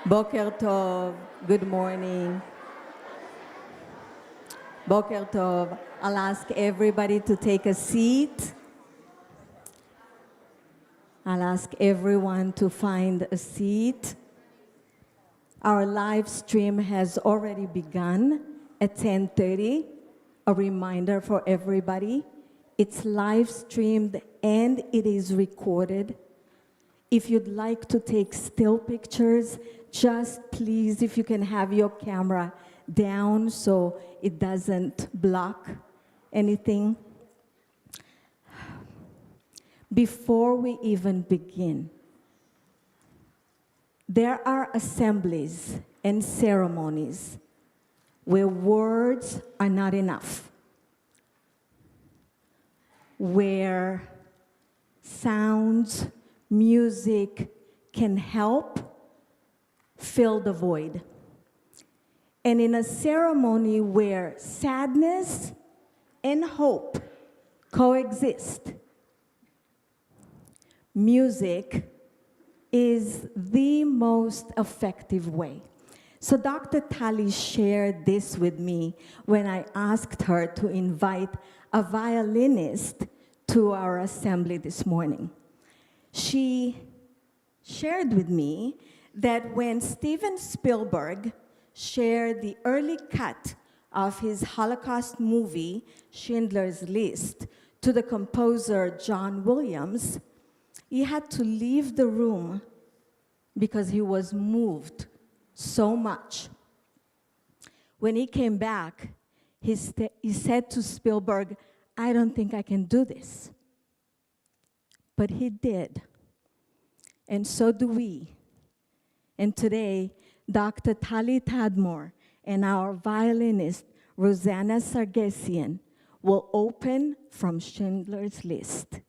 Boker Tov, good morning. Boker Tov. I'll ask everybody to take a seat. I'll ask everyone to find a seat. Our live stream has already begun at 10:30. A reminder for everybody, it's live streamed and it is recorded. If you'd like to take still pictures, just please, if you can have your camera down so it doesn't block anything. Before we even begin, there are assemblies and ceremonies where words are not enough, where sounds, music can help fill the void. And in a ceremony where sadness and hope coexist, music is the most effective way. So Dr. Tali shared this with me when I asked her to invite a violinist to our assembly this morning. She shared with me that when Steven Spielberg shared the early cut of his Holocaust movie, Schindler's List, to the composer John Williams, he had to leave the room because he was moved so much. When he came back, he said to Spielberg, "I don't think I can do this." But he did. And so do we. And today, Dr. Tali Tadmor and our violinist, Rosanna Sargesian, will open from Schindler's List.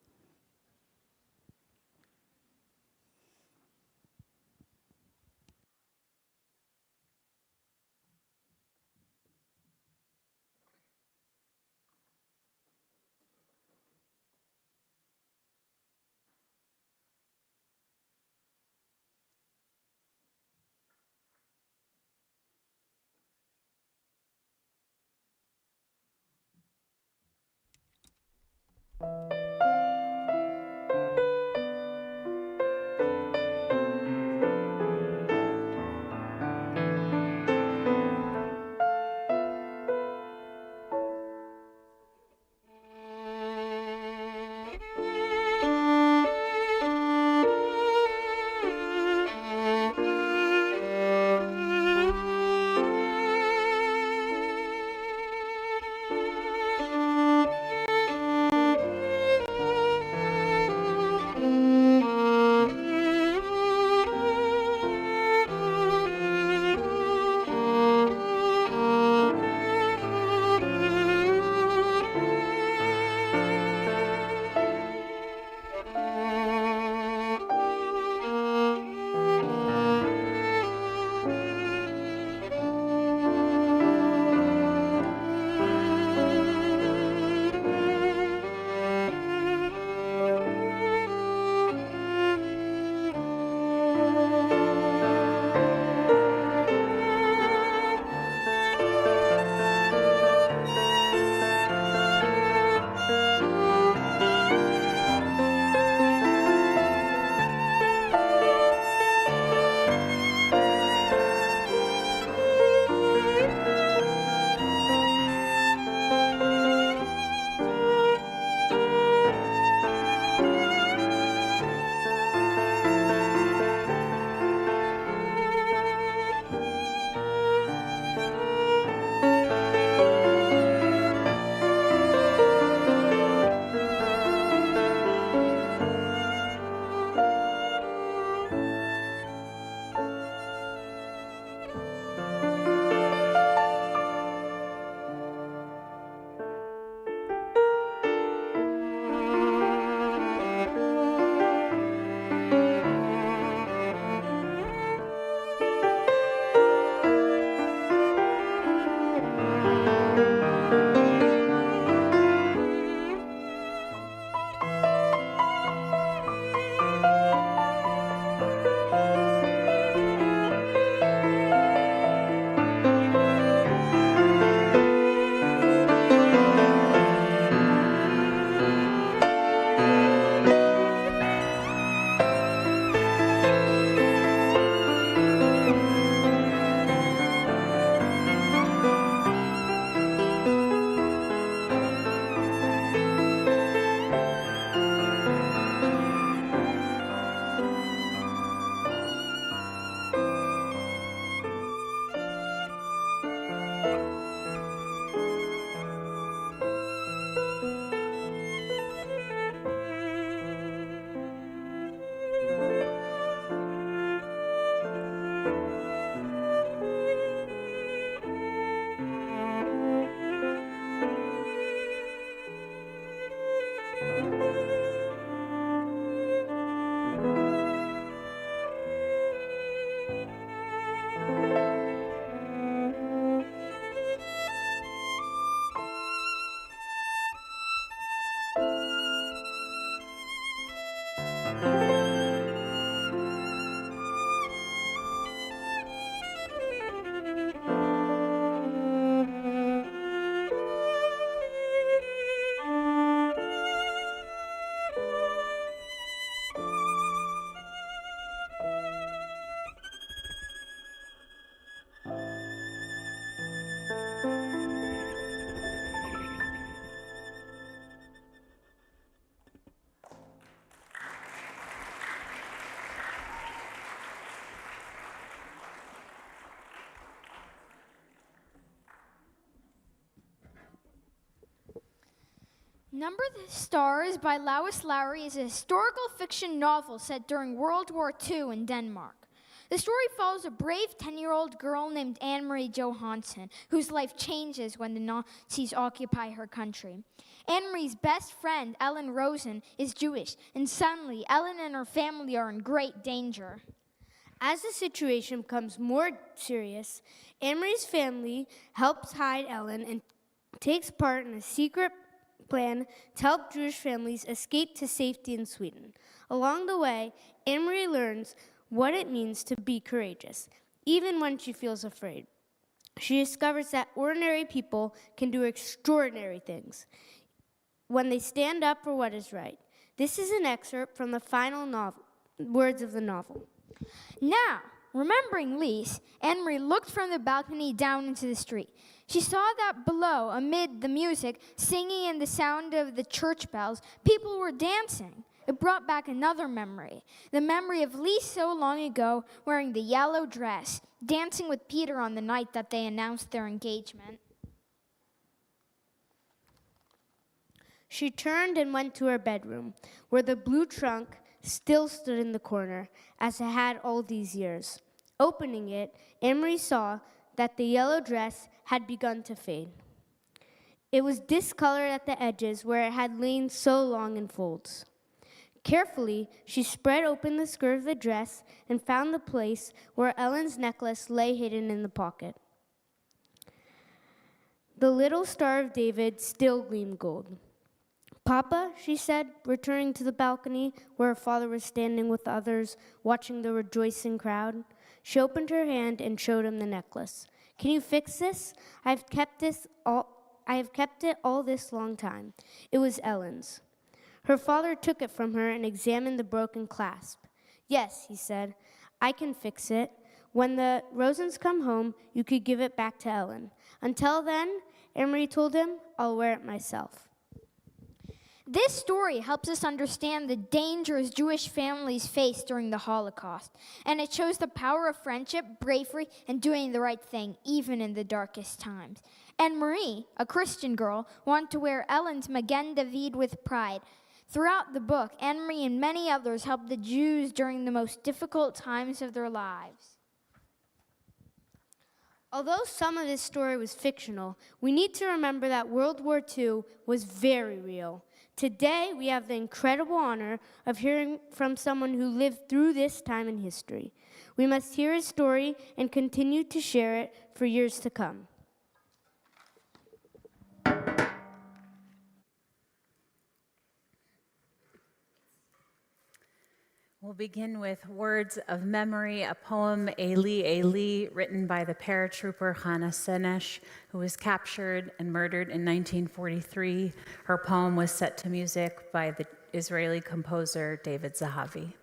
Number the Stars by Lois Lowry is a historical fiction novel set during World War II in Denmark. The story follows a brave 10-year-old girl named Anne-Marie Johansson, whose life changes when the Nazis occupy her country. Anne-Marie's best friend, Ellen Rosen, is Jewish, and suddenly Ellen and her family are in great danger. As the situation becomes more serious, Anne-Marie's family helps hide Ellen and takes part in a secret plan to help Jewish families escape to safety in Sweden. Along the way, Anne-Marie learns what it means to be courageous, even when she feels afraid. She discovers that ordinary people can do extraordinary things when they stand up for what is right. This is an excerpt from the final words of the novel. Now, remembering Lise, Anne-Marie looked from the balcony down into the street. She saw that below, amid the music, singing and the sound of the church bells, people were dancing. It brought back another memory, the memory of Lise so long ago, wearing the yellow dress, dancing with Peter on the night that they announced their engagement. She turned and went to her bedroom, where the blue trunk still stood in the corner, as it had all these years. Opening it, Anne-Marie saw that the yellow dress had begun to fade. It was discolored at the edges where it had lain so long in folds. Carefully, she spread open the skirt of the dress and found the place where Ellen's necklace lay hidden in the pocket. The little Star of David still gleamed gold. "Papa," she said, returning to the balcony where her father was standing with others, watching the rejoicing crowd. She opened her hand and showed him the necklace. "Can you fix this? I have kept it all this long time." It was Ellen's. Her father took it from her and examined the broken clasp. "Yes," he said, "I can fix it. When the Rosens come home, you could give it back to Ellen. Until then," Anne-Marie told him, "I'll wear it myself." This story helps us understand the dangers Jewish families faced during the Holocaust, and it shows the power of friendship, bravery, and doing the right thing, even in the darkest times. And Marie, a Christian girl, wanted to wear Ellen's Magen David with pride. Throughout the book, Anne-Marie and many others helped the Jews during the most difficult times of their lives. Although some of this story was fictional, we need to remember that World War II was very real. Today, we have the incredible honor of hearing from someone who lived through this time in history. We must hear his story and continue to share it for years to come. We'll begin with Words of Memory, a poem, Eli, Eli, written by the paratrooper Hannah Senesh, who was captured and murdered in 1943. Her poem was set to music by the Israeli composer David Zahavi.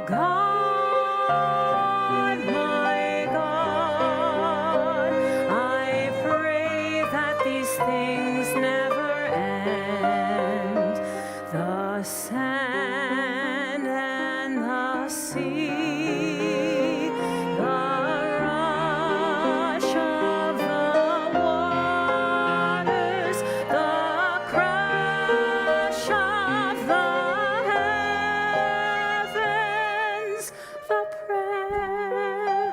God, my God, I sand and the sea, the rush of the waters, the crash of the heavens, the prayer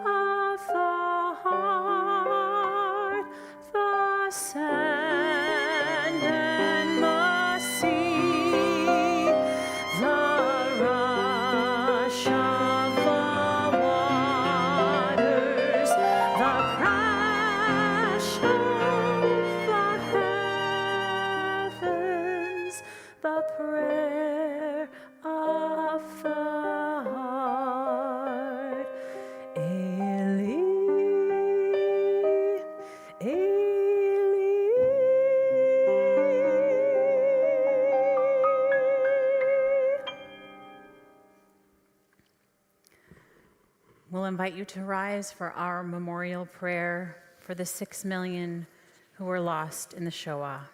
of the heart, the sand and the sea, the rush of the waters, the crash of the heavens, the prayer of the heart. Eli, Eli. We'll invite you to rise for our memorial prayer for the 6 million who were lost in the Shoah.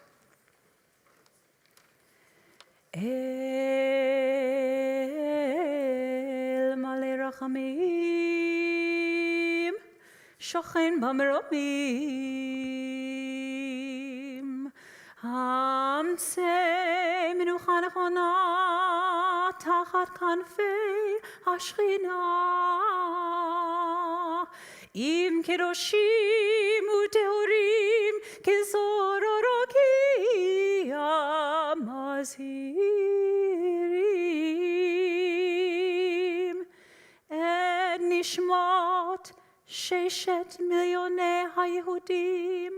El Malei Rachamim, Shochen B'Meromim, Hamtzei Menucha Nechona Tachat Kanfei Hashchina, Im Kedoshim Uteorim Kezororokia Mazhirim, Et Nishmot Sheshet Milyonei HaYehudim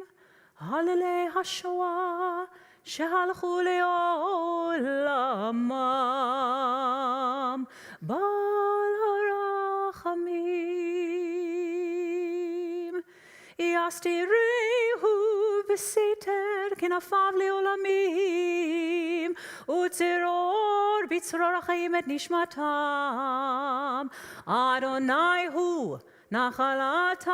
Halelei Hashoah שהלכו לעולמם, בעל הרחמים. יסתירהו בסתר כנפיו לעולמים, וצרור בצרור החיים את נשמתם. אדוני הוא נחלתם,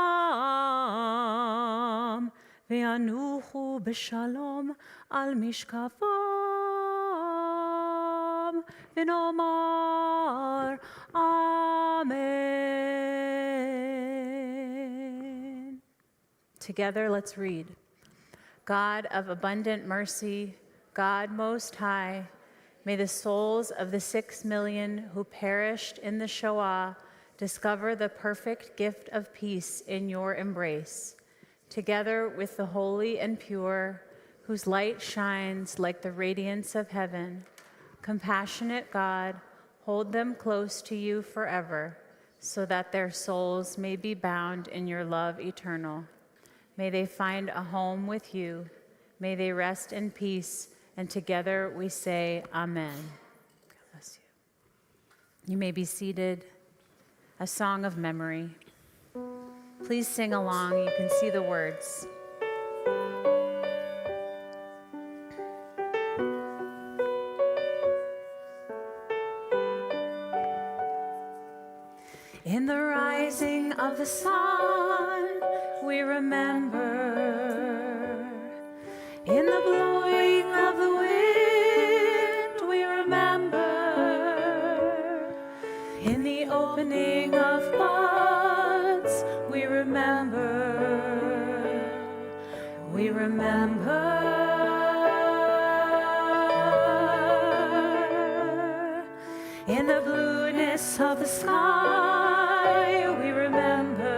וינוחו בשלום על משכבם, ונאמר Amen. Together, let's read. God of abundant mercy, God most high, may the souls of the 6 million who perished in the Shoah discover the perfect gift of peace in your embrace. Together with the holy and pure, whose light shines like the radiance of heaven, compassionate God, hold them close to you forever, so that their souls may be bound in your love eternal. May they find a home with you. May they rest in peace, and together we say, Amen. God bless you. You may be seated. A song of memory. Please sing along. You can see the words. In the rising of the sun, we remember. In the blowing of the wind, we remember. In the opening of buds, we remember. We remember. In the blueness of the sky, we remember.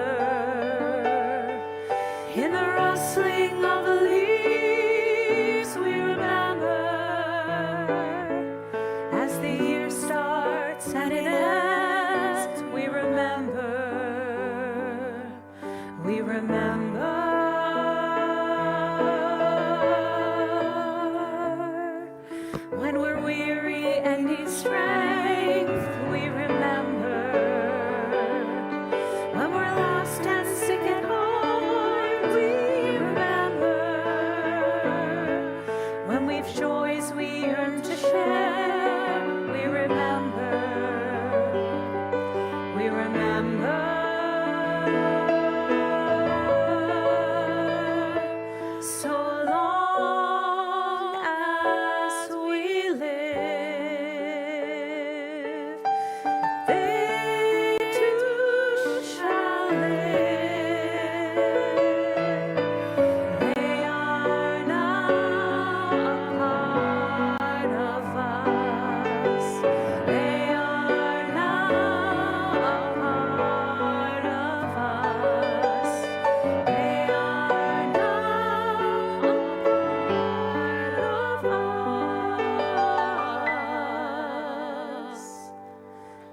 In the rustling of the leaves, we remember. As the year starts and it ends, we remember. We remember. When we're weary and need strength, we remember.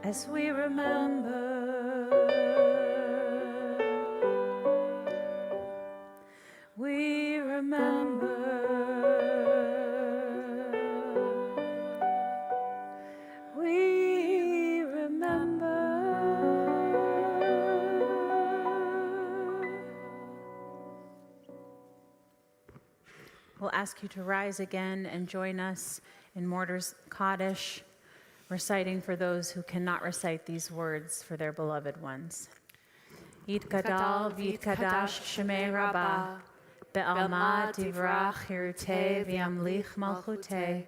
as we remember, we remember, we remember. We'll ask you to rise again and join us in Mortar's Kaddish, reciting for those who cannot recite these words for their beloved ones. Yitgadal v'yitkadash shemei Rabbah, be'alma divrach hirutei v'yamlich malchutei,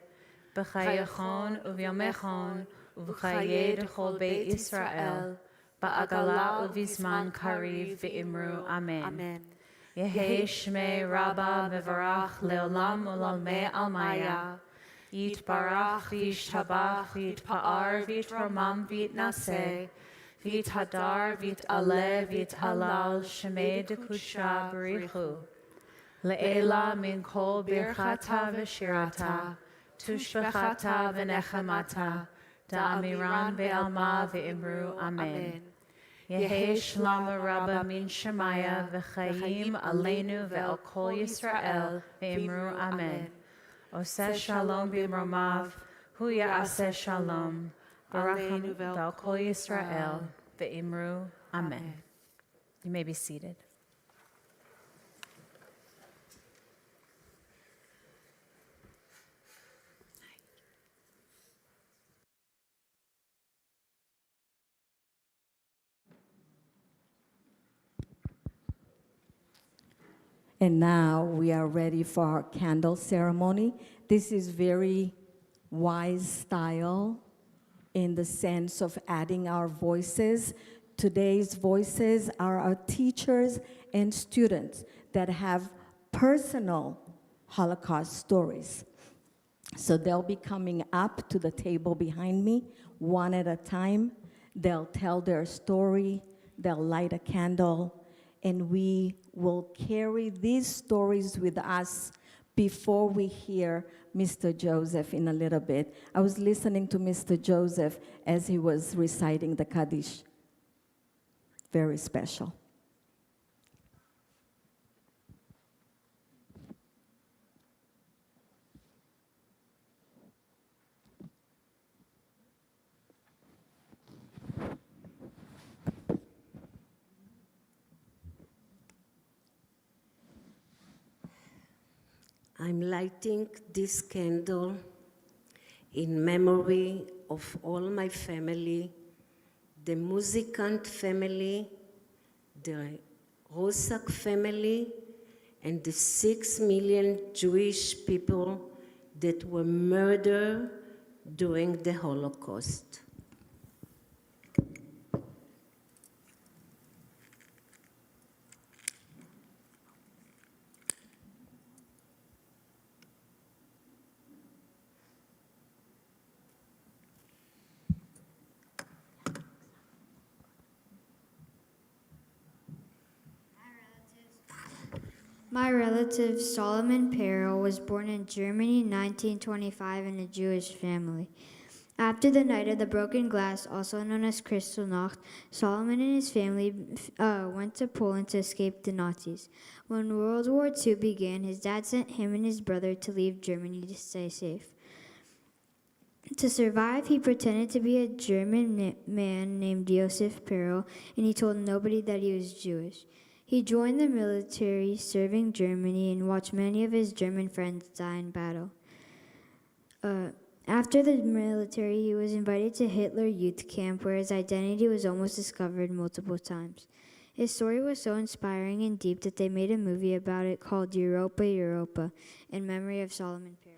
b'chayachon u'vyomechon u'v'chayei d'chol beit Yisrael, ba'agala u'vizman kariv v'imru amen. Yehei shmei Rabbah mevarach le'olam u'lalmei almaya, Yitbarach v'yishtabach v'yitpa'ar v'yitramam v'yitnaseh, v'yithadar v'yit'aleh v'yit'halal shemei dekusha b'richu. Le'ela min kol birchata v'shirata, tushbechata v'nechamata, da'amiran be'alma v'imru amen. Yehei shlama Rabbah min shemaya v'chayim aleinu ve'al kol Yisrael v'imru amen. Oseh shalom b'imromav, hu ya'aseh shalom, baracham ve'al kol Yisrael, ve'imru, amen. You may be seated. And now we are ready for our candle ceremony. This is very wise style in the sense of adding our voices. Today's voices are our teachers and students that have personal Holocaust stories. So they'll be coming up to the table behind me, one at a time. They'll tell their story, they'll light a candle, and we will carry these stories with us before we hear Mr. Joseph in a little bit. I was listening to Mr. Joseph as he was reciting the Kaddish. Very special. I'm lighting this candle in memory of all my family, the Muzikant family, the Rosak family, and the 6 million Jewish people that were murdered during the Holocaust. My relative Solomon Perel was born in Germany in 1925 in a Jewish family. After the night of the broken glass, also known as Kristallnacht, Solomon and his family went to Poland to escape the Nazis. When World War II began, his dad sent him and his brother to leave Germany to stay safe. To survive, he pretended to be a German man named Josef Perel, and he told nobody that he was Jewish. He joined the military, serving Germany, and watched many of his German friends die in battle. After the military, he was invited to Hitler youth camp, where his identity was almost discovered multiple times. His story was so inspiring and deep that they made a movie about it called Europa, Europa, in memory of Solomon Perel.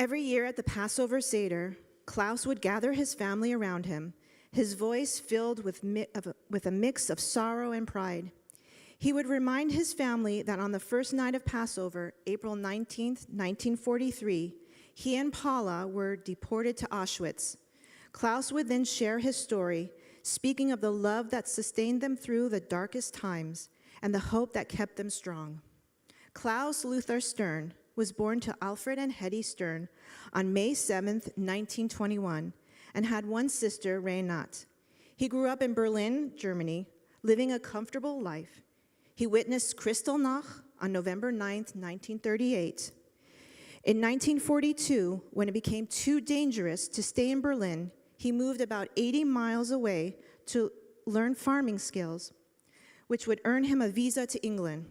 Every year at the Passover Seder, Klaus would gather his family around him, his voice filled with a mix of sorrow and pride. He would remind his family that on the first night of Passover, April 19th, 1943, he and Paula were deported to Auschwitz. Klaus would then share his story, speaking of the love that sustained them through the darkest times and the hope that kept them strong. Klaus Luther Stern was born to Alfred and Hetty Stern on May 7th, 1921, and had one sister, Renate. He grew up in Berlin, Germany, living a comfortable life. He witnessed Kristallnacht on November 9th, 1938. In 1942, when it became too dangerous to stay in Berlin, he moved about 80 miles away to learn farming skills, which would earn him a visa to England.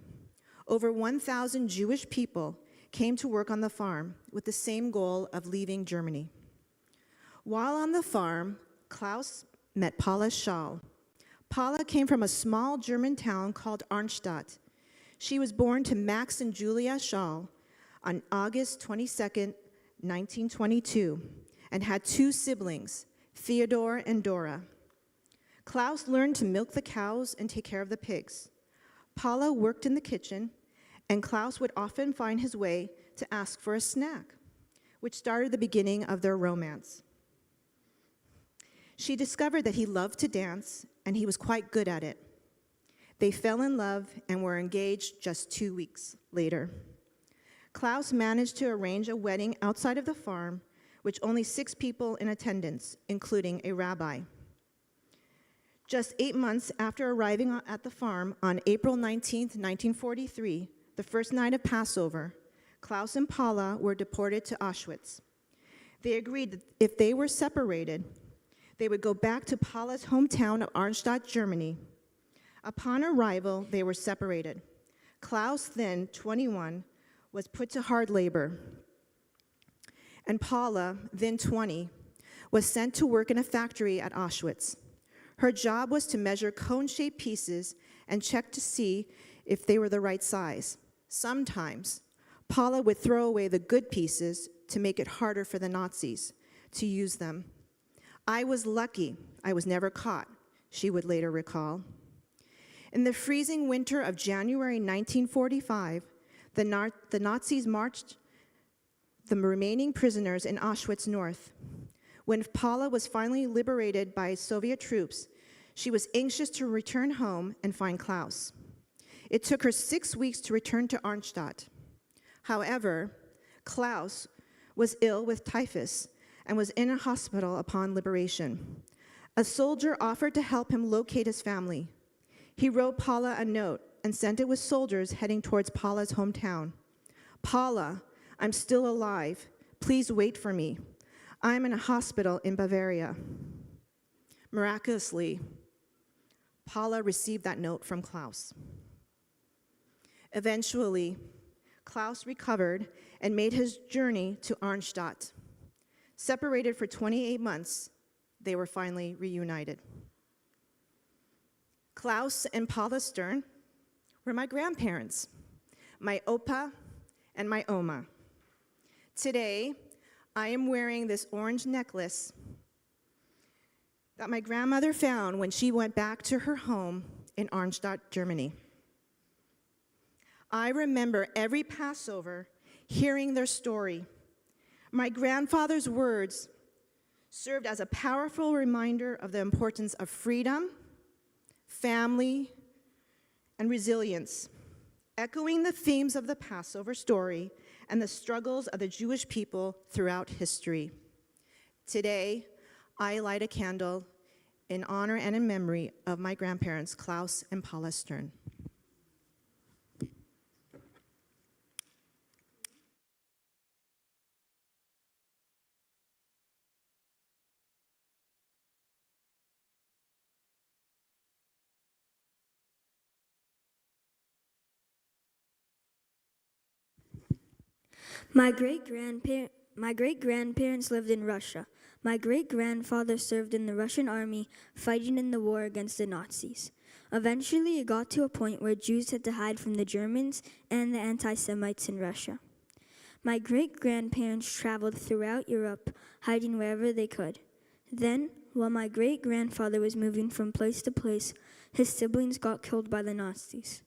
Over 1,000 Jewish people came to work on the farm with the same goal of leaving Germany. While on the farm, Klaus met Paula Schall. Paula came from a small German town called Arnstadt. She was born to Max and Julia Schall on August 22nd, 1922, and had two siblings, Theodore and Dora. Klaus learned to milk the cows and take care of the pigs. Paula worked in the kitchen, and Klaus would often find his way to ask for a snack, which started the beginning of their romance. She discovered that he loved to dance, and he was quite good at it. They fell in love and were engaged just 2 weeks later. Klaus managed to arrange a wedding outside of the farm, with only 6 people in attendance, including a rabbi. Just 8 months after arriving at the farm on April 19th, 1943, the first night of Passover, Klaus and Paula were deported to Auschwitz. They agreed that if they were separated, they would go back to Paula's hometown of Arnstadt, Germany. Upon arrival, they were separated. Klaus, then 21, was put to hard labor, and Paula, then 20, was sent to work in a factory at Auschwitz. Her job was to measure cone-shaped pieces and check to see if they were the right size. Sometimes, Paula would throw away the good pieces to make it harder for the Nazis to use them. "I was lucky I was never caught," she would later recall. In the freezing winter of January 1945, the Nazis marched the remaining prisoners in Auschwitz north. When Paula was finally liberated by Soviet troops, she was anxious to return home and find Klaus. It took her 6 weeks to return to Arnstadt. However, Klaus was ill with typhus and was in a hospital upon liberation. A soldier offered to help him locate his family. He wrote Paula a note and sent it with soldiers heading towards Paula's hometown. "Paula, I'm still alive. Please wait for me. I'm in a hospital in Bavaria." Miraculously, Paula received that note from Klaus. Eventually, Klaus recovered and made his journey to Arnstadt. Separated for 28 months, they were finally reunited. Klaus and Paula Stern were my grandparents, my opa and my oma. Today, I am wearing this orange necklace that my grandmother found when she went back to her home in Arnstadt, Germany. I remember every Passover hearing their story. My grandfather's words served as a powerful reminder of the importance of freedom, family, and resilience, echoing the themes of the Passover story and the struggles of the Jewish people throughout history. Today, I light a candle in honor and in memory of my grandparents, Klaus and Paula Stern. My great-grandparents lived in Russia. My great-grandfather served in the Russian army, fighting in the war against the Nazis. Eventually, it got to a point where Jews had to hide from the Germans and the anti-Semites in Russia. My great-grandparents traveled throughout Europe, hiding wherever they could. Then, while my great-grandfather was moving from place to place, his siblings got killed by the Nazis.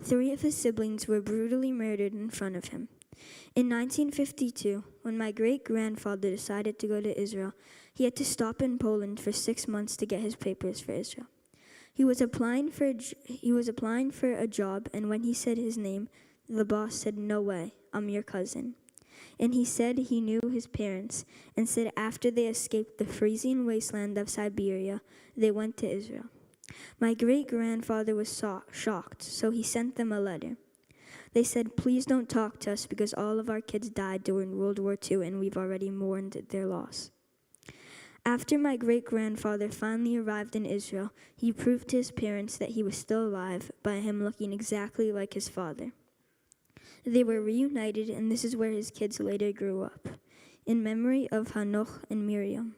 3 of his siblings were brutally murdered in front of him. In 1952, when my great-grandfather decided to go to Israel, he had to stop in Poland for 6 months to get his papers for Israel. He was applying for a job, and when he said his name, the boss said, "No way, I'm your cousin." And he said he knew his parents, and said after they escaped the freezing wasteland of Siberia, they went to Israel. My great-grandfather was shocked, so he sent them a letter. They said, "Please don't talk to us because all of our kids died during World War II and we've already mourned their loss." After my great-grandfather finally arrived in Israel, he proved to his parents that he was still alive by him looking exactly like his father. They were reunited, and this is where his kids later grew up, in memory of Hanoch and Miriam.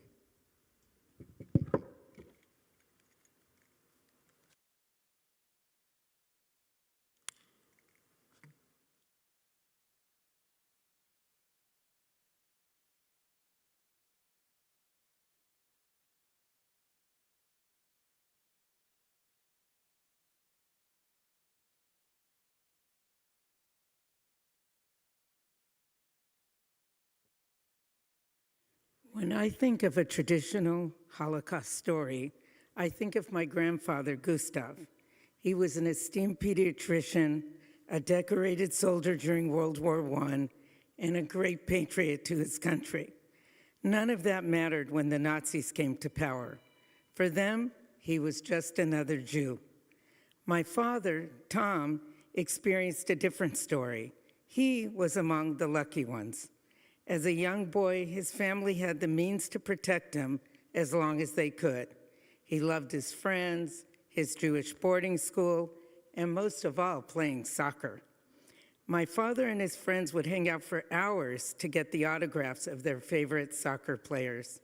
When I think of a traditional Holocaust story, I think of my grandfather, Gustav. He was an esteemed pediatrician, a decorated soldier during World War I, and a great patriot to his country. None of that mattered when the Nazis came to power. For them, he was just another Jew. My father, Tom, experienced a different story. He was among the lucky ones. As a young boy, his family had the means to protect him as long as they could. He loved his friends, his Jewish boarding school, and most of all, playing soccer. My father and his friends would hang out for hours to get the autographs of their favorite soccer players.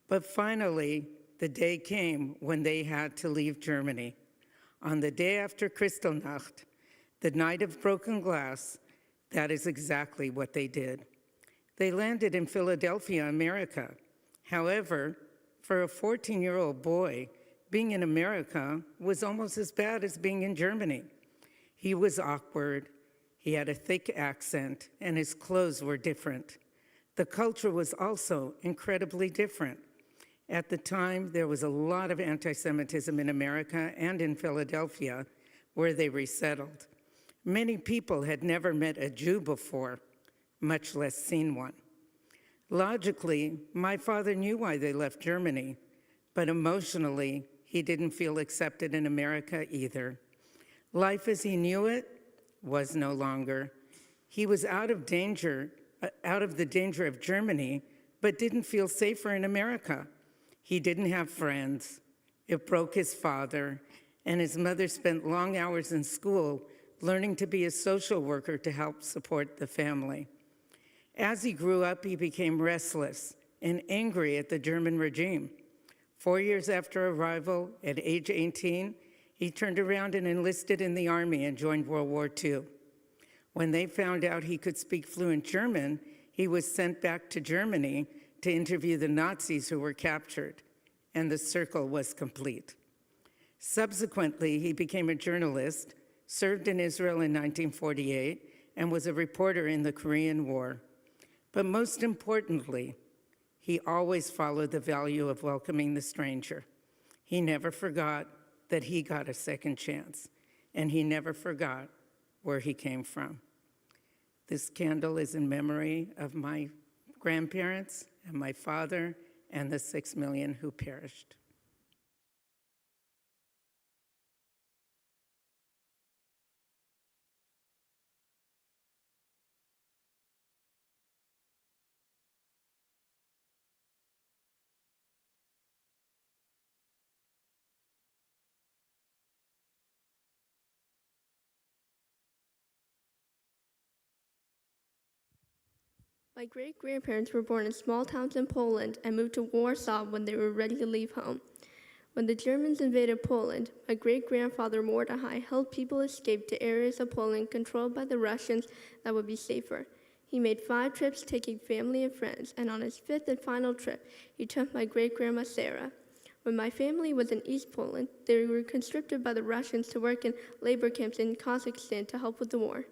But finally, the day came when they had to leave Germany. On the day after Kristallnacht, the night of broken glass, that is exactly what they did. They landed in Philadelphia, America. However, for a 14-year-old boy, being in America was almost as bad as being in Germany. He was awkward, he had a thick accent, and his clothes were different. The culture was also incredibly different. At the time, there was a lot of anti-Semitism in America and in Philadelphia, where they resettled. Many people had never met a Jew before, much less seen one. Logically, my father knew why they left Germany, but emotionally, he didn't feel accepted in America either. Life as he knew it was no longer. He was out of the danger of Germany, but didn't feel safer in America. He didn't have friends. It broke his father, and his mother spent long hours in school learning to be a social worker to help support the family. As he grew up, he became restless and angry at the German regime. 4 years after arrival, at age 18, he turned around and enlisted in the army and joined World War II. When they found out he could speak fluent German, he was sent back to Germany to interview the Nazis who were captured, and the circle was complete. Subsequently, he became a journalist, served in Israel in 1948, and was a reporter in the Korean War. But most importantly, he always followed the value of welcoming the stranger. He never forgot that he got a second chance, and he never forgot where he came from. This candle is in memory of my grandparents and my father and the 6 million who perished. My great-grandparents were born in small towns in Poland and moved to Warsaw when they were ready to leave home. When the Germans invaded Poland, my great-grandfather Mordechai helped people escape to areas of Poland controlled by the Russians that would be safer. He made 5 trips taking family and friends, and on his 5th and final trip, he took my great-grandma Sarah. When my family was in East Poland, they were conscripted by the Russians to work in labor camps in Kazakhstan to help with the war.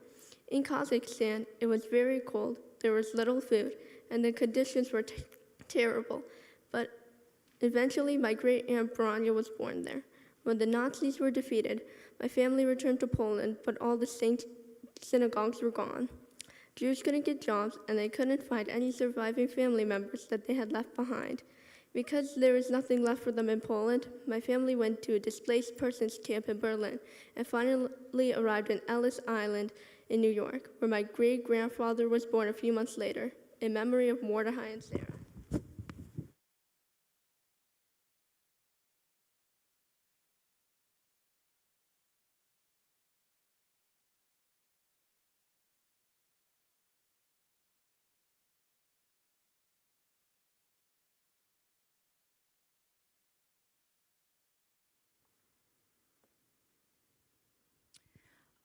In Kazakhstan, it was very cold, there was little food, and the conditions were terrible. But eventually, my great-aunt Branya was born there. When the Nazis were defeated, my family returned to Poland, but all the saint synagogues were gone. Jews couldn't get jobs, and they couldn't find any surviving family members that they had left behind. Because there was nothing left for them in Poland, my family went to a displaced persons camp in Berlin and finally arrived in Ellis Island in New York, where my great-grandfather was born a few months later, in memory of Mordecai and Sarah.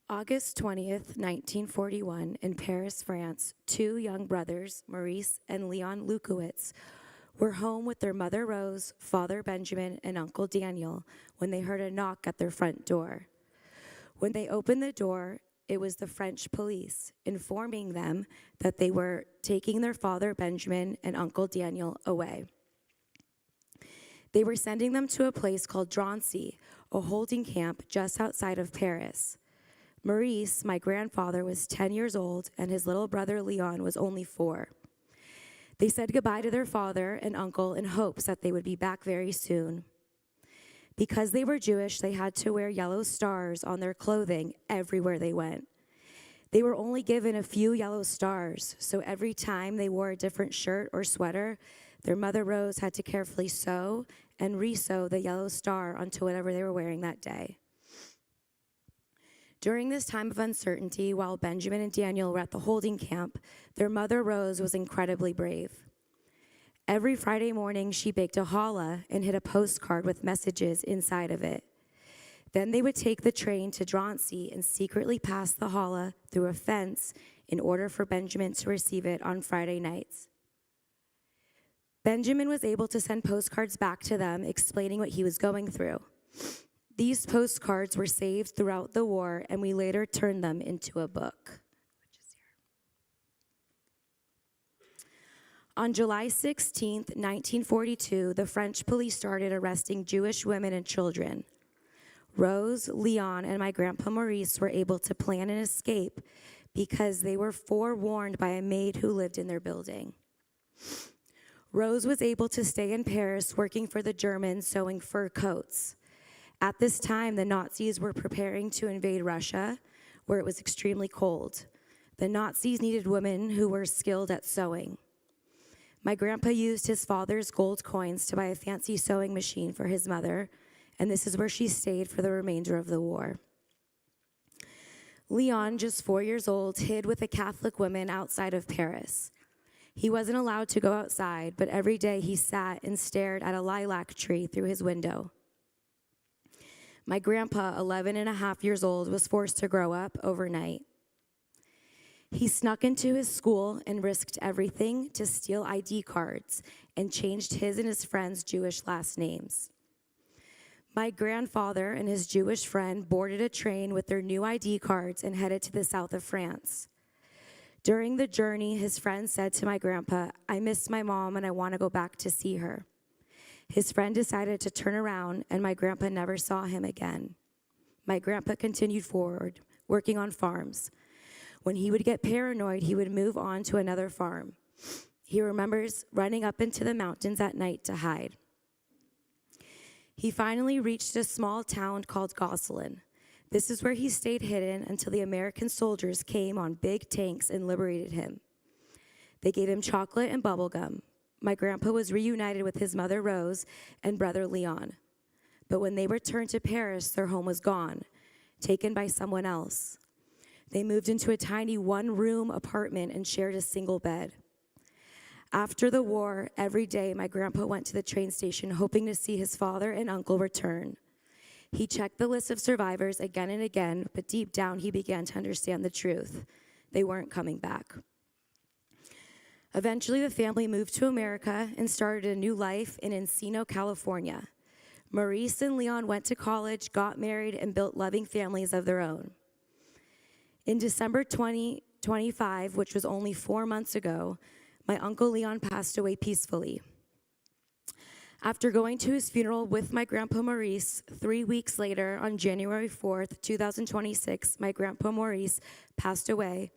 August 20th, 1941, in Paris, France, two young brothers, Maurice and Leon Lukowitz, were home with their mother Rose, father Benjamin, and Uncle Daniel when they heard a knock at their front door. When they opened the door, it was the French police, informing them that they were taking their father Benjamin and Uncle Daniel away. They were sending them to a place called Drancy, a holding camp just outside of Paris. Maurice, my grandfather, was 10 years old, and his little brother Leon was only 4. They said goodbye to their father and uncle in hopes that they would be back very soon. Because they were Jewish, they had to wear yellow stars on their clothing everywhere they went. They were only given a few yellow stars, so every time they wore a different shirt or sweater, their mother Rose had to carefully sew and re-sew the yellow star onto whatever they were wearing that day. During this time of uncertainty, while Benjamin and Daniel were at the holding camp, their mother Rose was incredibly brave. Every Friday morning, she baked a challah and hid a postcard with messages inside of it. Then they would take the train to Drancy and secretly pass the challah through a fence in order for Benjamin to receive it on Friday nights. Benjamin was able to send postcards back to them explaining what he was going through. These postcards were saved throughout the war, and we later turned them into a book. On July 16, 1942, the French police started arresting Jewish women and children. Rose, Leon, and my grandpa Maurice were able to plan an escape because they were forewarned by a maid who lived in their building. Rose was able to stay in Paris working for the Germans sewing fur coats. At this time, the Nazis were preparing to invade Russia, where it was extremely cold. The Nazis needed women who were skilled at sewing. My grandpa used his father's gold coins to buy a fancy sewing machine for his mother, and this is where she stayed for the remainder of the war. Leon, just 4 years old, hid with a Catholic woman outside of Paris. He wasn't allowed to go outside, but every day he sat and stared at a lilac tree through his window. My grandpa, 11 and a half years old, was forced to grow up overnight. He snuck into his school and risked everything to steal ID cards and changed his and his friends' Jewish last names. My grandfather and his Jewish friend boarded a train with their new ID cards and headed to the south of France. During the journey, his friend said to my grandpa, "I miss my mom and I want to go back to see her." His friend decided to turn around, and my grandpa never saw him again. My grandpa continued forward, working on farms. When he would get paranoid, he would move on to another farm. He remembers running up into the mountains at night to hide. He finally reached a small town called Gosselin. This is where he stayed hidden until the American soldiers came on big tanks and liberated him. They gave him chocolate and bubble gum. My grandpa was reunited with his mother Rose and brother Leon. But when they returned to Paris, their home was gone, taken by someone else. They moved into a tiny one-room apartment and shared a single bed. After the war, every day my grandpa went to the train station hoping to see his father and uncle return. He checked the list of survivors again and again, but deep down he began to understand the truth. They weren't coming back. Eventually, the family moved to America and started a new life in Encino, California. Maurice and Leon went to college, got married, and built loving families of their own. In December 2025, which was only 4 months ago, my Uncle Leon passed away peacefully. After going to his funeral with my Grandpa Maurice, 3 weeks later, on January 4th, 2026, my Grandpa Maurice passed away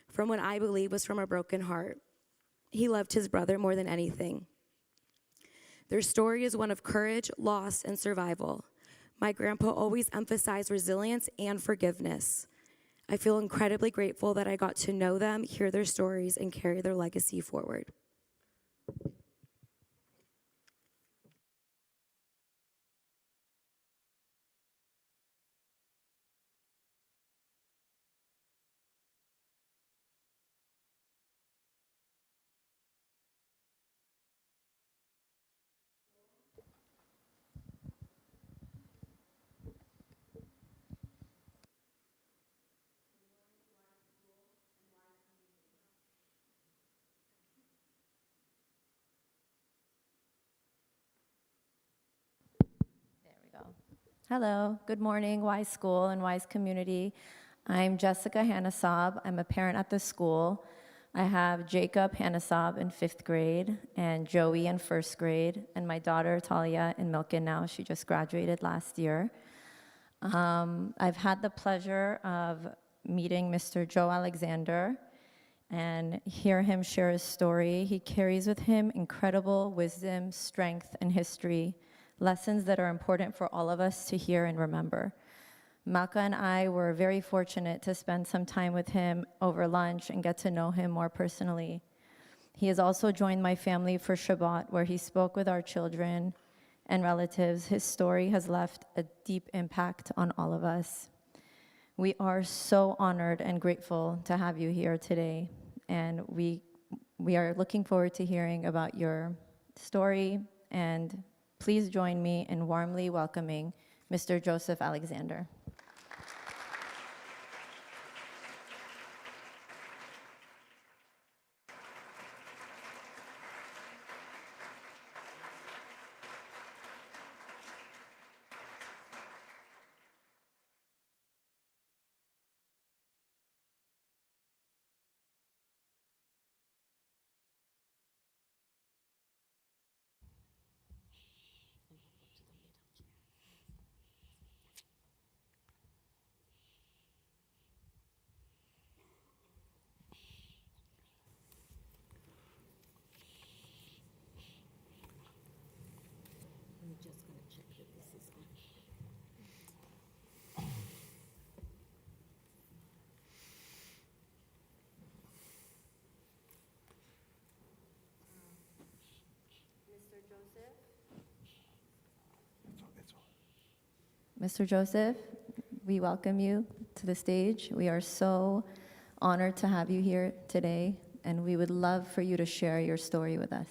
from what I believe was from a broken heart. He loved his brother more than anything. Their story is one of courage, loss, and survival. My grandpa always emphasized resilience and forgiveness. I feel incredibly grateful that I got to know them, hear their stories, and carry their legacy forward. Hello, good morning, Wise School and Wise Community. I'm Jessica Hanasab. I'm a parent at the school. I have Jacob Hanasab in 5th grade and Joey in 1st grade, and my daughter Talia in Milken now. She just graduated last year. I've had the pleasure of meeting Mr. Joe Alexander and hear him share his story. He carries with him incredible wisdom, strength, and history, lessons that are important for all of us to hear and remember. Malka and I were very fortunate to spend some time with him over lunch and get to know him more personally. He has also joined my family for Shabbat, where he spoke with our children and relatives. His story has left a deep impact on all of us. We are so honored and grateful to have you here today, and we are looking forward to hearing about your story, and please join me in warmly welcoming Mr. Joseph Alexander. Mr. Joseph, we welcome you to the stage. We are so honored to have you here today, and we would love for you to share your story with us.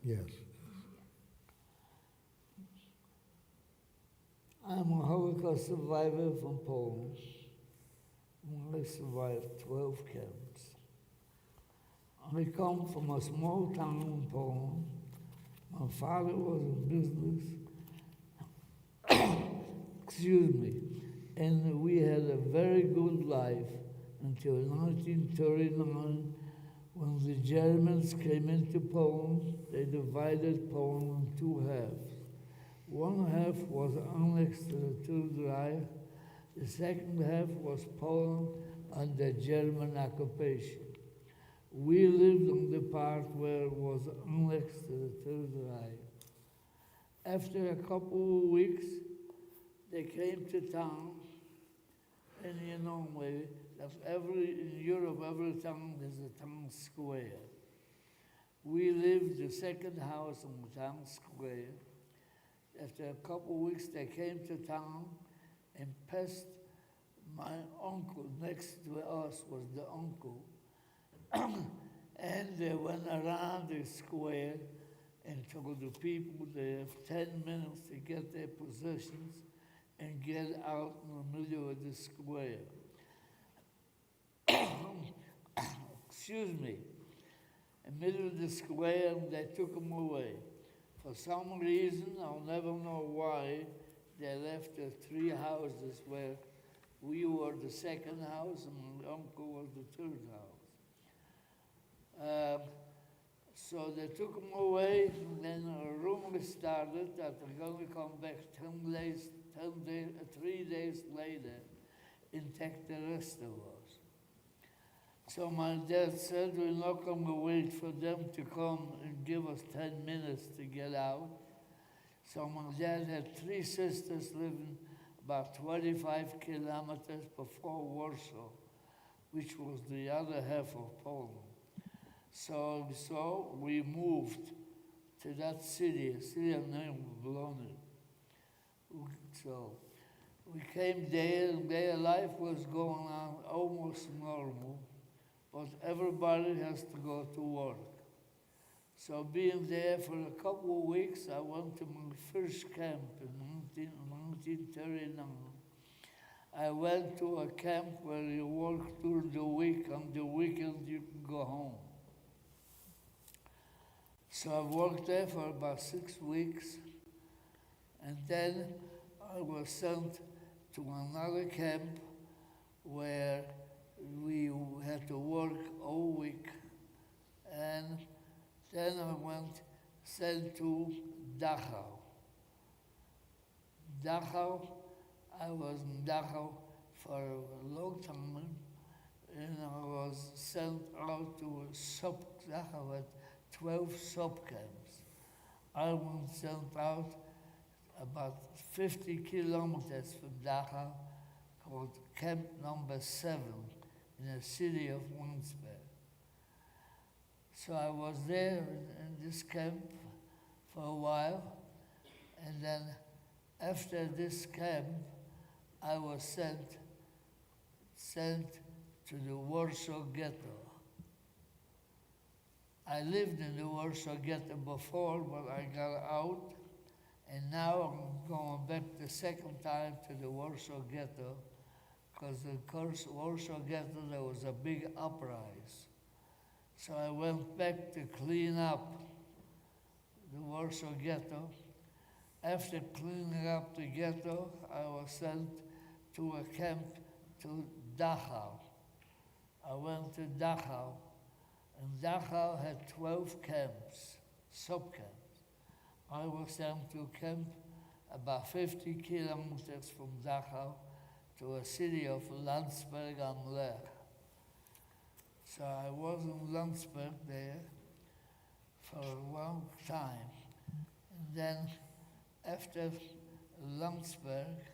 Yes. I'm a Holocaust survivor from Poland. I survived 12 camps. I come from a small town in Poland. My father was in business, excuse me, and we had a very good life until 1939, when the Germans came into Poland. They divided Poland in two halves. One half was annexed to the Third Reich. The second half was Poland under German occupation. We lived on the part where it was annexed to the Third Reich. After a couple of weeks, they came to town, and you know, in Europe, every town has a town square. We lived the second house on the town square. After a couple of weeks, they came to town and passed my uncle. Next to us was the uncle. And they went around the square and told the people they have 10 minutes to get their possessions and get out in the middle of the square. excuse me, in the middle of the square, and they took him away. For some reason, I'll never know why, they left the 3 houses where we were the second house and my uncle was the third house. So they took him away, and then a rumor started that they're going to come back 3 days later and take the rest of us. So my dad said, we're not going to wait for them to come and give us 10 minutes to get out. So my dad had 3 sisters living about 25 kilometers before Warsaw, which was the other half of Poland. So we moved to that city, a city named Bologna. So we came there, and their life was going on almost normal, but everybody has to go to work. So being there for a couple of weeks, I went to my first camp in 1939. I went to a camp where you work during the week, on the weekend you can go home. So I worked there for about 6 weeks, and then I was sent to another camp where we had to work all week. And then I went sent to Dachau. I was in Dachau for a long time, and I was sent out to Dachau had 12 sub-camps. I was sent out about 50 kilometers from Dachau, called Camp Number 7 in the city of Winsberg. So I was there in this camp for a while, and then after this camp, I was sent to the Warsaw Ghetto. I lived in the Warsaw Ghetto before, but I got out, and now I'm going back the second time to the Warsaw Ghetto, because the Warsaw Ghetto, there was a big uprising. So I went back to clean up the Warsaw Ghetto. After cleaning up the ghetto, I was sent to a camp to Dachau. I went to Dachau, and Dachau had 12 camps, sub-camps. I was sent to a camp about 50 kilometers from Dachau to a city of Landsberg am Lech. So I was in Landsberg there for a long time. And then after Landsberg,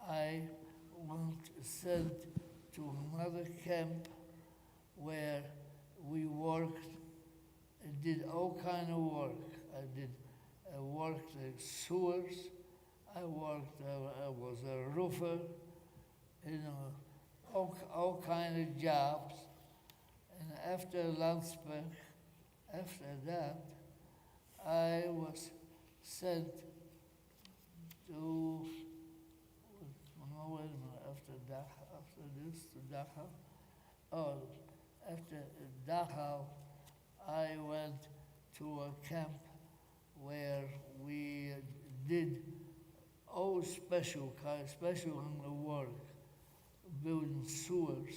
I went sent to another camp where we worked and did all kind of work. I worked in sewers, I was a roofer, all kind of jobs. And after Landsberg, after that, I was sent to, after this to Dachau. Oh, after Dachau, I went to a camp where we did all special kind of work, building sewers,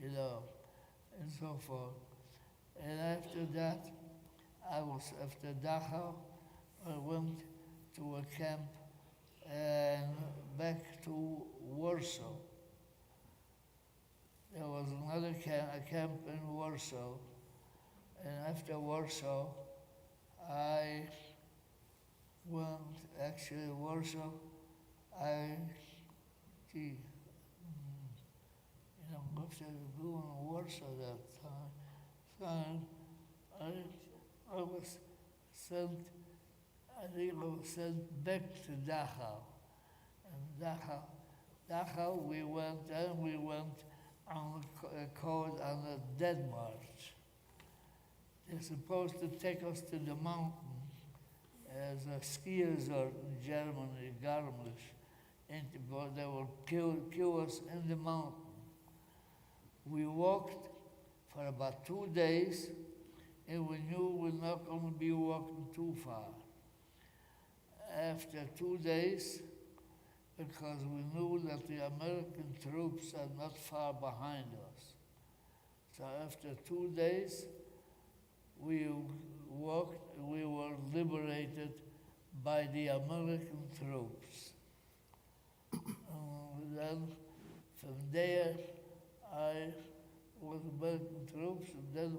and so forth. And after that, after Dachau, I went to a camp and back to Warsaw. There was another camp in Warsaw, and after Warsaw, I went, actually Warsaw, after going to Warsaw that time, I was sent, I think I was sent back to Dachau. And Dachau, we went on a dead march. They're supposed to take us to the mountain as a ski resort in Germany, Garmisch, and they will kill us in the mountain. We walked for about 2 days, and we knew we're not going to be walking too far. After 2 days, because we knew that the American troops are not far behind us. So after 2 days, we walked, we were liberated by the American troops. Then from there, I was American troops, and then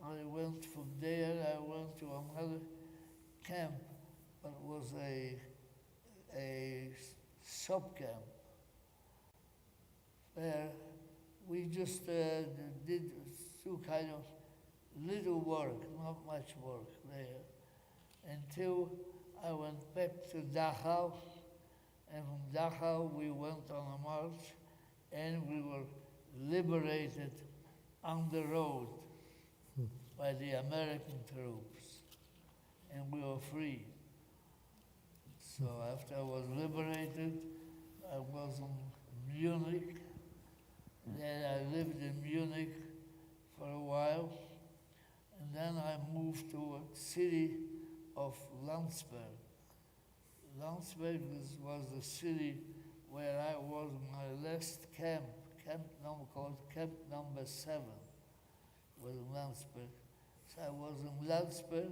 I went from there, I went to another camp, but it was a sub-camp where we just did some kind of little work, not much work there, until I went back to Dachau, and from Dachau we went on a march, and we were liberated on the road by the American troops, and we were free. So after I was liberated, I was in Munich. Then I lived in Munich for a while, and then I moved to a city of Landsberg. Landsberg was the city where I was my last camp called Camp Number 7, was in Landsberg. So I was in Landsberg,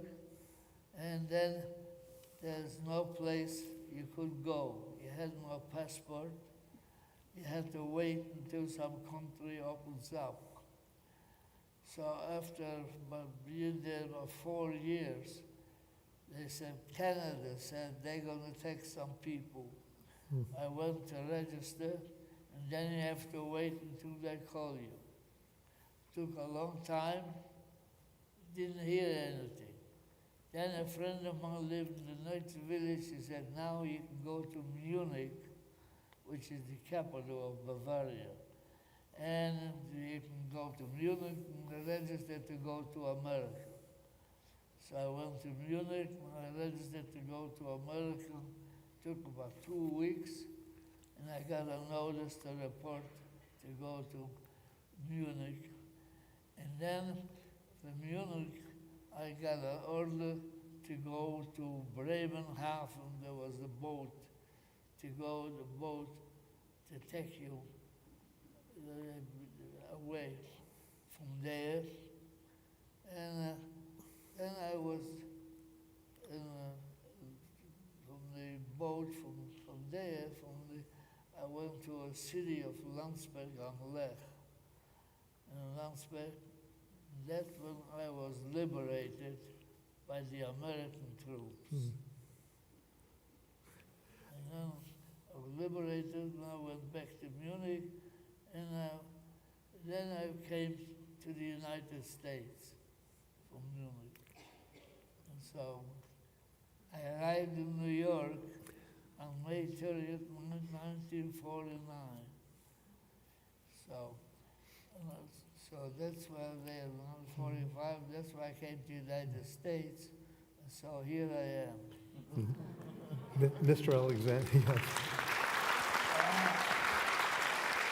and then there's no place you could go. You had no passport. You had to wait until some country opens up. So after being there about 4 years, they said, Canada said they're going to take some people. I went to register, and then you have to wait until they call you. Took a long time, didn't hear anything. Then a friend of mine lived in the next village. He said, now you can go to Munich, which is the capital of Bavaria. And you can go to Munich and register to go to America. So I went to Munich, and I registered to go to America. Took about 2 weeks, and I got a notice to report to go to Munich. And then from Munich, I got an order to go to Bremenhaven. There was a boat to take you away from there. And then I was from the boat from there, I went to a city of Landsberg am Lech. In Landsberg, that's when I was liberated by the American troops. And then I was liberated, and I went back to Munich, and then I came to the United States from Munich. And so I arrived in New York on May 30th, 1949. So that's why they are 45, that's why I came to the United States, and so here I am. Mr. Alexander, yes.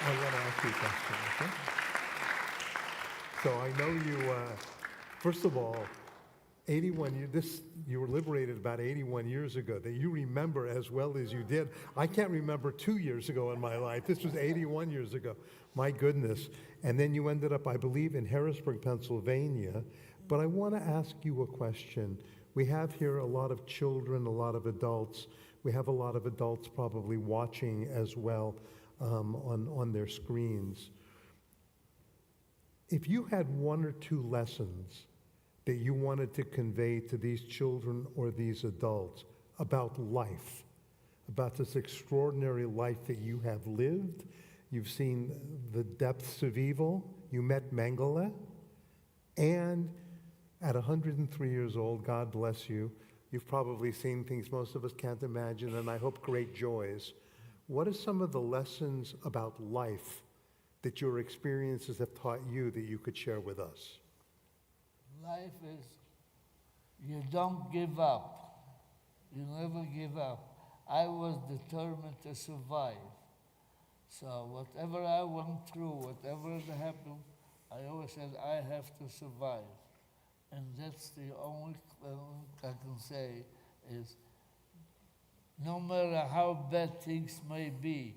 I want to ask you a question, okay? So I know you, first of all, 81 years, you were liberated about 81 years ago, that you remember as well as you did. I can't remember 2 years ago in my life. This was 81 years ago. My goodness. And then you ended up, I believe, in Harrisburg, Pennsylvania. But I want to ask you a question. We have here a lot of children, a lot of adults. We have a lot of adults probably watching as well on their screens. If you had 1 or 2 lessons that you wanted to convey to these children or these adults about life, about this extraordinary life that you have lived, you've seen the depths of evil, you met Mengele, and at 103 years old, God bless you, you've probably seen things most of us can't imagine, and I hope great joys. What are some of the lessons about life that your experiences have taught you that you could share with us? Life is, you don't give up. You never give up. I was determined to survive. So whatever I went through, whatever happened, I always said, I have to survive. And that's the only thing I can say is, no matter how bad things may be,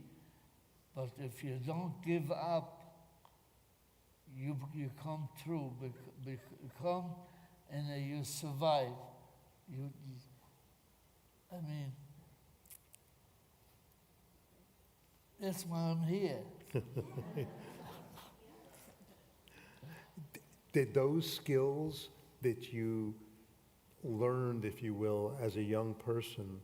but if you don't give up, you come through, you come and you survive. I mean, that's why I'm here. Did those skills that you learned, if you will, as a young person,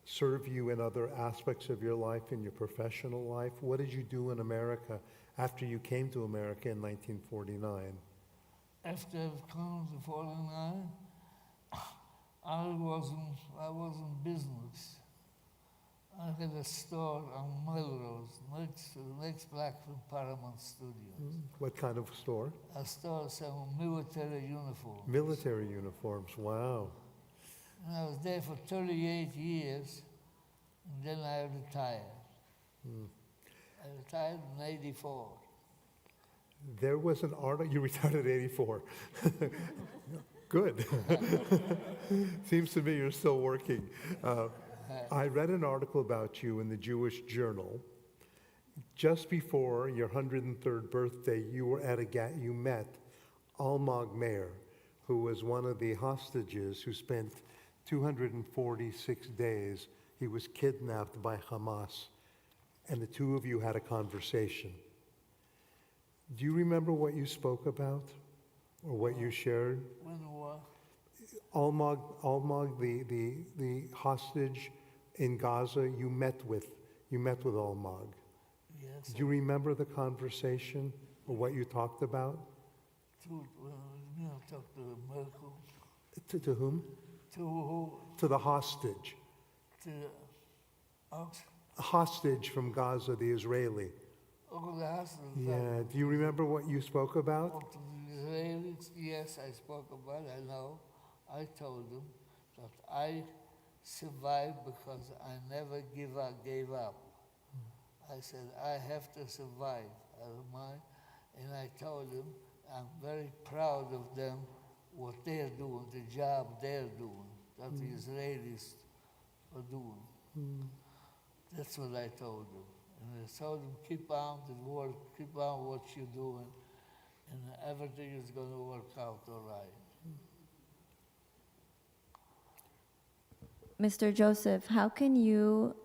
serve you in other aspects of your life, in your professional life? What did you do in America after you came to America in 1949? After I've come to 49, I was in business. I had a store on Melrose, next block from Paramount Studios. What kind of store? A store selling military uniforms. Military uniforms, wow. And I was there for 38 years, and then I retired. I retired in 84. There was an article, you retired at 84. Good. Seems to me you're still working. I read an article about you in the Jewish Journal. Just before your 103rd birthday, you were at you met Almog Meir, who was one of the hostages who spent 246 days. He was kidnapped by Hamas, and the two of you had a conversation. Do you remember what you spoke about, or what you shared? When what? Almog, the hostage in Gaza, you met with Almog. Yes. Do you remember the conversation or what you talked about? Talk to Merkel. To whom? To who? To the hostage. To A hostage from Gaza, the Israeli. Oh, the hostage. Yeah. Do you remember what you spoke about? To the Israelis, yes, I spoke about it, I know. I told them that I survived because I never gave up. I said, I have to survive. And I told them, I'm very proud of them, what they're doing, the job they're doing, that the Israelis are doing. That's what I told them. And I told them, keep on the work, keep on what you're doing, and everything is going to work out all right. Mr. Joseph, how can you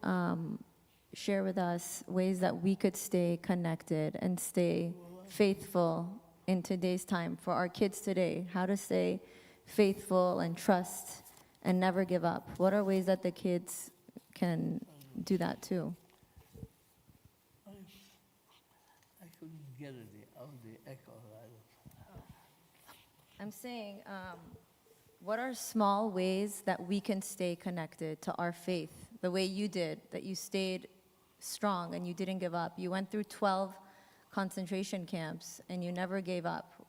share with us ways that we could stay connected and stay faithful in today's time for our kids today? How to stay faithful and trust and never give up? What are ways that the kids can do that too? I couldn't get it, the echo. I'm saying, what are small ways that we can stay connected to our faith, the way you did, that you stayed strong and you didn't give up? You went through 12 concentration camps and you never gave up.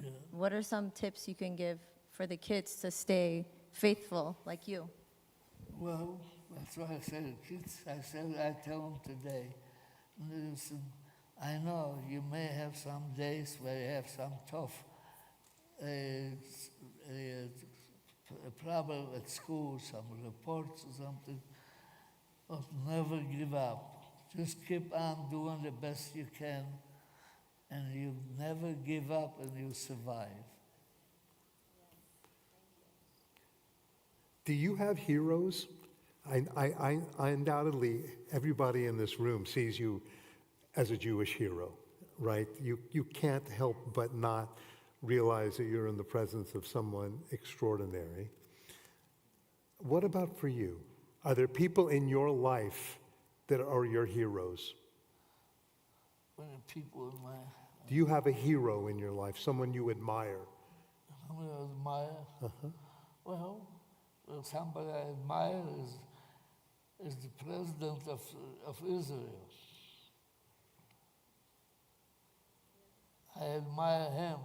Yeah. What are some tips you can give for the kids to stay faithful like you? Well, that's what I said to kids. I tell them today, listen, I know you may have some days where you have some tough problem at school, some reports or something, but never give up. Just keep on doing the best you can, and you never give up and you survive. Do you have heroes? I undoubtedly, everybody in this room sees you as a Jewish hero, right? You can't help but not realize that you're in the presence of someone extraordinary. What about for you? Are there people in your life that are your heroes? People in my... Do you have a hero in your life, someone you admire? Someone I admire? Well, somebody I admire is the president of Israel. I admire him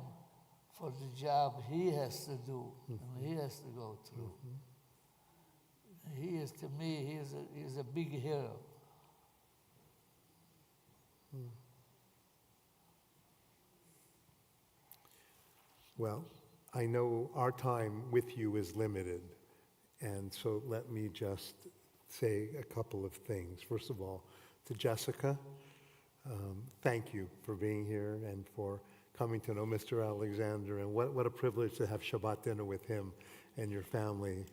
for the job he has to do and he has to go through. He is, to me, he is a big hero. Well, I know our time with you is limited, and so let me just say a couple of things. First of all, to Jessica, thank you for being here and for coming to know Mr. Alexander, and what a privilege to have Shabbat dinner with him and your family.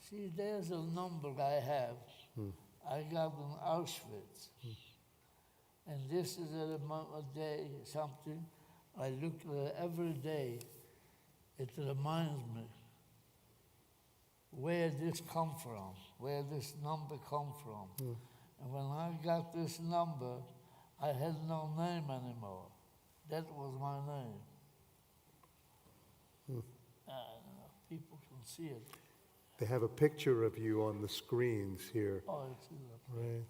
See, there's a number I have. I got in Auschwitz. And this is a day, something I look at every day. It reminds me where this come from, where this number come from. And when I got this number, I had no name anymore. That was my name. People can see it. They have a picture of you on the screens here. Oh, it's Right.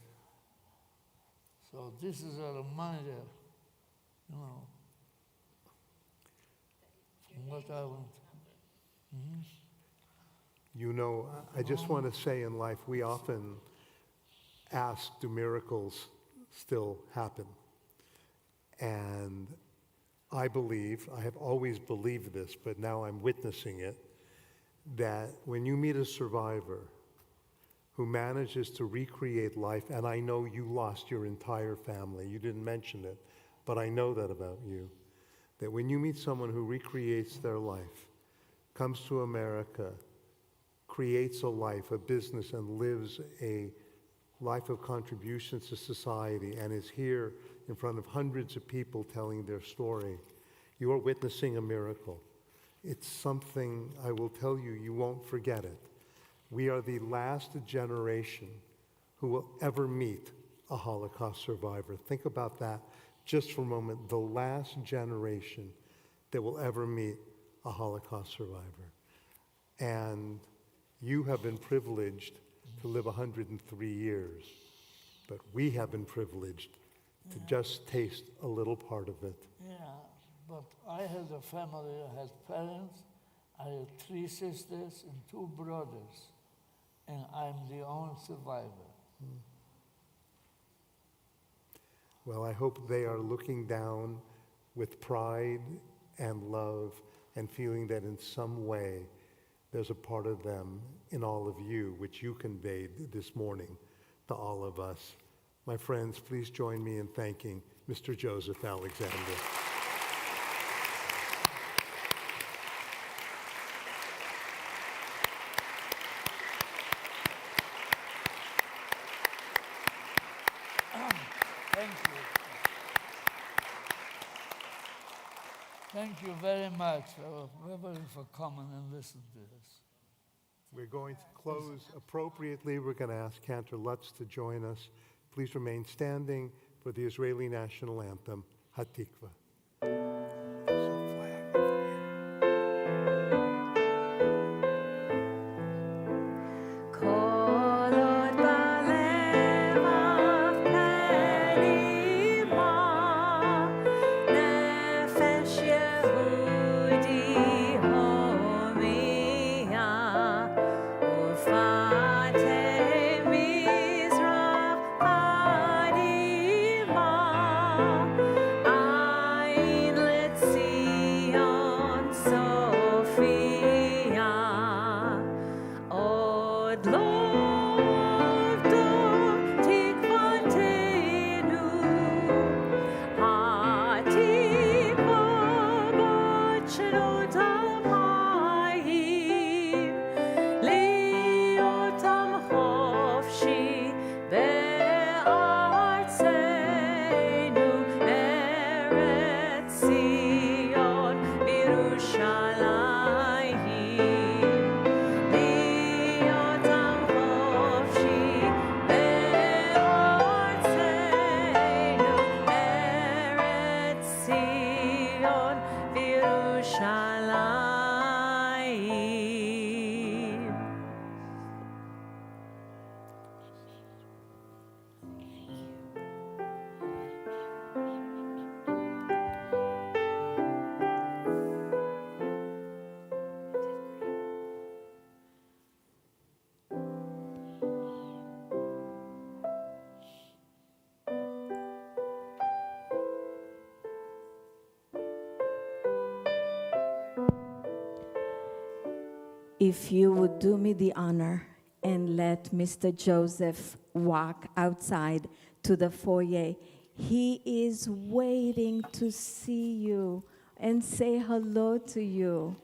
So this is a reminder, from what I went. You know, I just want to say in life, we often ask, do miracles still happen? And I have always believed this, but now I'm witnessing it, that when you meet a survivor who manages to recreate life, and I know you lost your entire family, you didn't mention it, but I know that about you, that when you meet someone who recreates their life, comes to America, creates a life, a business, and lives a life of contributions to society, and is here in front of hundreds of people telling their story, you are witnessing a miracle. It's something, I will tell you, you won't forget it. We are the last generation who will ever meet a Holocaust survivor. Think about that just for a moment. The last generation that will ever meet a Holocaust survivor. And you have been privileged to live 103 years, but we have been privileged to just taste a little part of it. Yeah, but I had a family, I had parents, I had 3 sisters and 2 brothers, and I'm the only survivor. Well, I hope they are looking down with pride and love and feeling that in some way there's a part of them in all of you, which you conveyed this morning to all of us. My friends, please join me in thanking Mr. Joseph Alexander. Thank you. Thank you very much, Reverend, for coming and listening to this. We're going to close appropriately. We're going to ask Cantor Lutz to join us. Please remain standing for the Israeli national anthem, Hatikva. I if you would do me the honor and let Mr. Joseph walk outside to the foyer. He is waiting to see you and say hello to you.